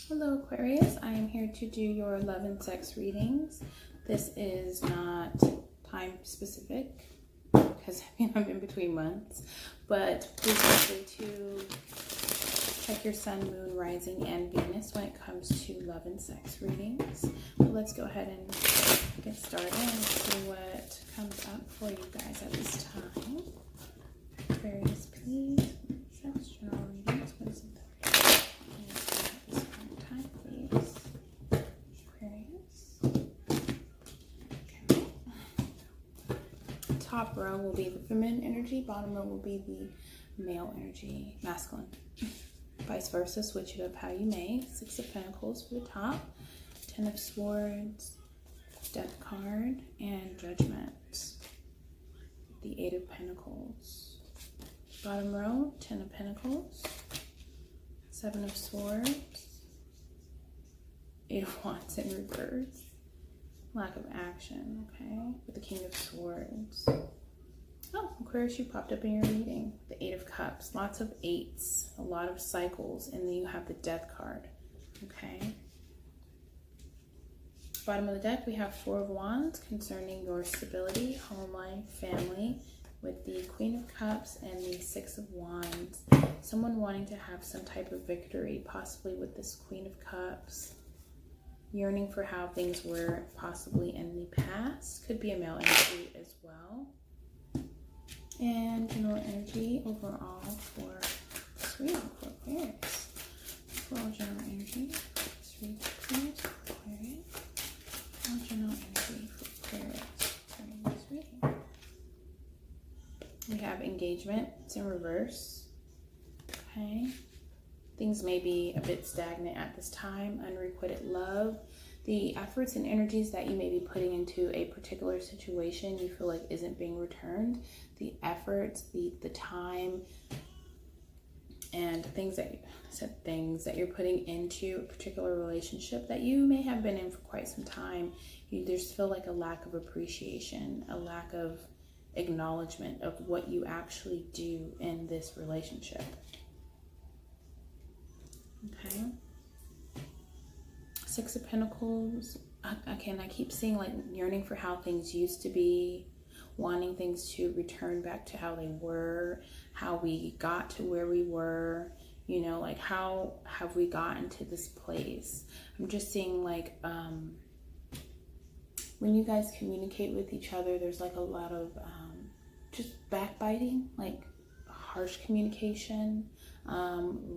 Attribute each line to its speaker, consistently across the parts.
Speaker 1: Hello Aquarius, I am here to do your love and sex readings. This is not time specific because I'm in between months, but please feel free to check your sun, moon, rising, and Venus when it comes to love and sex readings. So let's go ahead and get started and see what comes up for you guys at this time. Aquarius, please. Sex general readings. What is it? Top row will be the feminine energy, bottom row will be the male energy, masculine. Vice versa, switch it up how you may. 6 of Pentacles for the top, 10 of Swords, Death card, and Judgment. The 8 of Pentacles. Bottom row, 10 of Pentacles, 7 of Swords, 8 of Wands in reverse. Lack of action, okay, with the King of Swords. Oh, Aquarius, you popped up in your reading. The 8 of Cups, lots of 8s, a lot of cycles, and then you have the Death card, okay. Bottom of the deck, we have 4 of Wands concerning your stability, home life, family, with the Queen of Cups and the 6 of Wands. Someone wanting to have some type of victory, possibly with this Queen of Cups. Yearning for how things were possibly in the past. Could be a male energy as well. And general energy overall for Aquarius. Overall general energy for Aquarius. All general energy for Aquarius during this reading. We have engagement. It's in reverse. Okay. Things may be a bit stagnant at this time. Unrequited love. The efforts and energies that you may be putting into a particular situation you feel like isn't being returned. The efforts, the time, and things that you're putting into a particular relationship that you may have been in for quite some time. You just feel like a lack of appreciation, a lack of acknowledgement of what you actually do in this relationship. Okay. 6 of Pentacles. Again, I keep seeing like yearning for how things used to be, wanting things to return back to how they were, how we got to where we were, you know, like how have we gotten to this place. I'm just seeing like when you guys communicate with each other, there's like a lot of just backbiting, like harsh communication.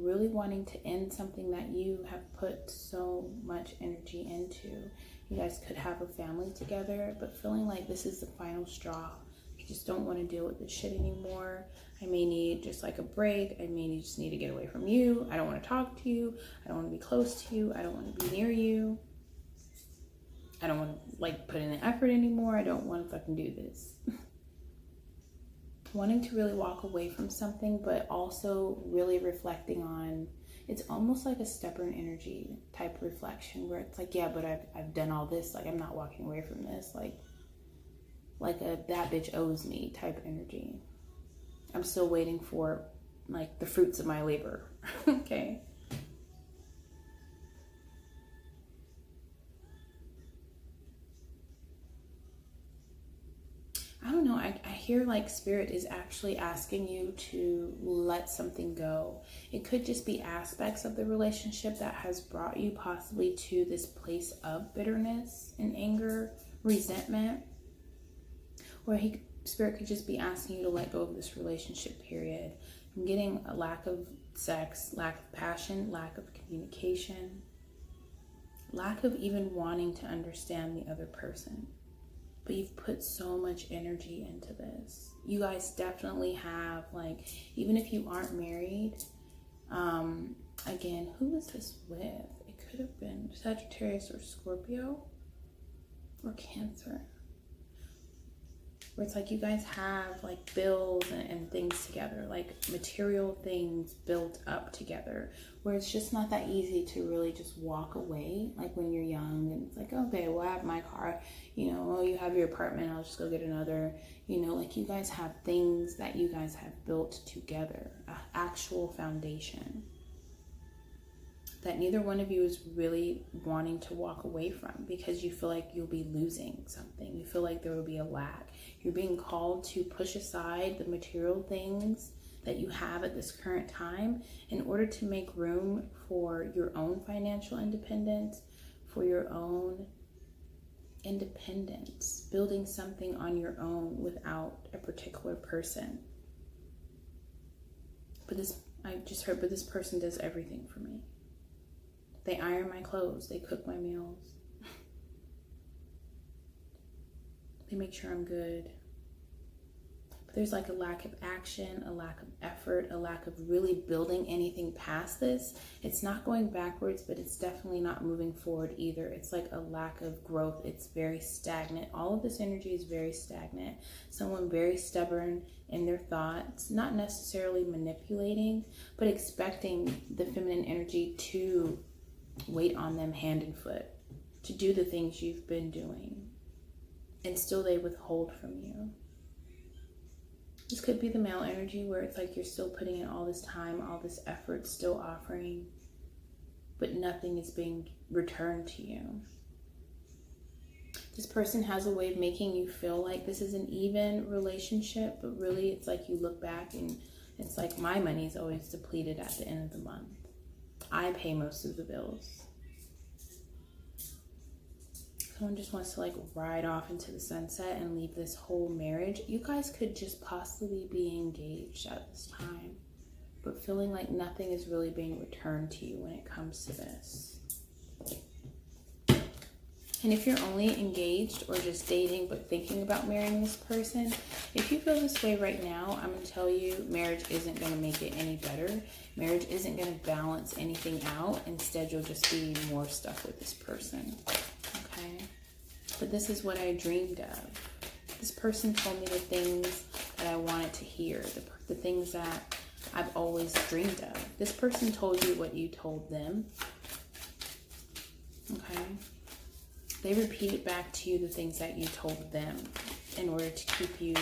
Speaker 1: Really wanting to end something that you have put so much energy into. You guys could have a family together, but feeling like this is the final straw. You just don't want to deal with this shit anymore. I may need just like a break. I may just need to get away from you. I don't want to talk to you. I don't want to be close to you. I don't want to be near you. I don't want to like put in the effort anymore. I don't want to fucking do this. Wanting to really walk away from something, but also really reflecting on, it's almost like a stubborn energy type reflection where it's like, yeah, but I've done all this, like I'm not walking away from this, like a that bitch owes me type energy. I'm still waiting for like the fruits of my labor. Okay. I don't know, I hear like Spirit is actually asking you to let something go. It could just be aspects of the relationship that has brought you possibly to this place of bitterness and anger, resentment. Or Spirit could just be asking you to let go of this relationship, period. I'm getting a lack of sex, lack of passion, lack of communication, lack of even wanting to understand the other person. But you've put so much energy into this. You guys definitely have, like, even if you aren't married, again, who is this with? It could have been Sagittarius or Scorpio or Cancer. Where it's like you guys have like bills and things together, like material things built up together, where it's just not that easy to really just walk away. Like when you're young and it's like, okay, well, I have my car, you know, oh, you have your apartment, I'll just go get another, you know, like you guys have things that you guys have built together, an actual foundation. that neither one of you is really wanting to walk away from, because you feel like you'll be losing something. You feel like there will be a lack. You're being called to push aside the material things that you have at this current time in order to make room for your own financial independence, for your own independence, building something on your own without a particular person. But this person does everything for me. They iron my clothes, they cook my meals, they make sure I'm good. But there's like a lack of action, a lack of effort, a lack of really building anything past this. It's not going backwards, but it's definitely not moving forward either. It's like a lack of growth. It's very stagnant. All of this energy is very stagnant. Someone very stubborn in their thoughts, not necessarily manipulating, but expecting the feminine energy to wait on them hand and foot, to do the things you've been doing, and still they withhold from you. This could be the male energy, where it's like you're still putting in all this time, all this effort, still offering, but nothing is being returned to you. This person has a way of making you feel like this is an even relationship, but really it's like you look back and it's like, my money is always depleted at the end of the month. I pay most of the bills. Someone just wants to like ride off into the sunset and leave this whole marriage. You guys could just possibly be engaged at this time, but feeling like nothing is really being returned to you when it comes to this. And if you're only engaged or just dating but thinking about marrying this person, if you feel this way right now, I'm going to tell you, marriage isn't going to make it any better. Marriage isn't going to balance anything out. Instead, you'll just be more stuck with this person. Okay? But this is what I dreamed of. This person told me the things that I wanted to hear, the things that I've always dreamed of. This person told you what you told them. Okay? They repeated back to you the things that you told them in order to keep you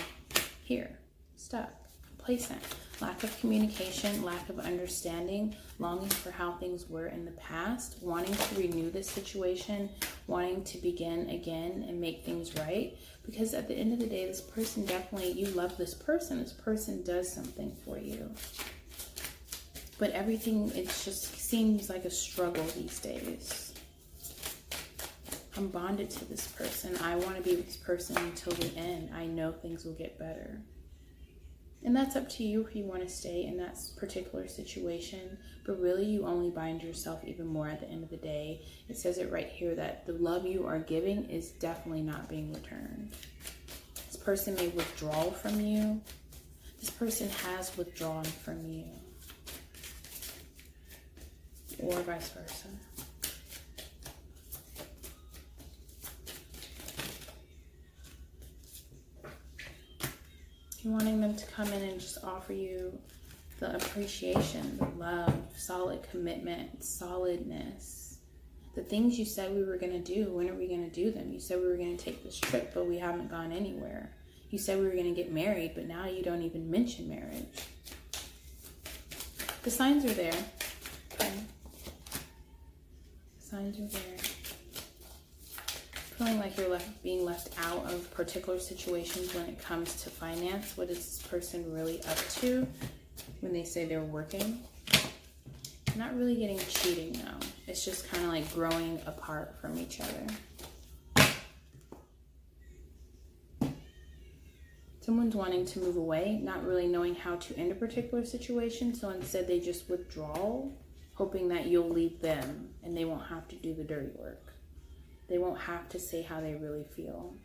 Speaker 1: here, stuck, complacent. Lack of communication, lack of understanding, longing for how things were in the past, wanting to renew this situation, wanting to begin again and make things right. Because at the end of the day, this person definitely, you love this person. This person does something for you. But everything, it just seems like a struggle these days. I'm bonded to this person. I want to be with this person until the end. I know things will get better. And that's up to you if you want to stay in that particular situation. But really, you only bind yourself even more at the end of the day. It says it right here that the love you are giving is definitely not being returned. This person may withdraw from you. This person has withdrawn from you. Or vice versa. You're wanting them to come in and just offer you the appreciation, the love, solid commitment, solidness. The things you said we were going to do, when are we going to do them? You said we were going to take this trip, but we haven't gone anywhere. You said we were going to get married, but now you don't even mention marriage. The signs are there. Okay. The signs are there. Feeling like you're being left out of particular situations when it comes to finance. What is this person really up to when they say they're working? Not really getting cheating though. It's just kind of like growing apart from each other. Someone's wanting to move away, not really knowing how to end a particular situation. So instead they just withdraw, hoping that you'll leave them and they won't have to do the dirty work. They won't have to say how they really feel.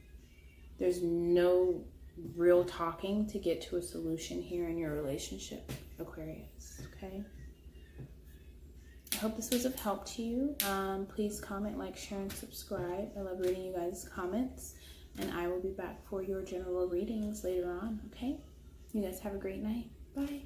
Speaker 1: There's no real talking to get to a solution here in your relationship, Aquarius, okay? I hope this was of help to you. Please comment, like, share, and subscribe. I love reading you guys' comments. And I will be back for your general readings later on, okay? You guys have a great night. Bye.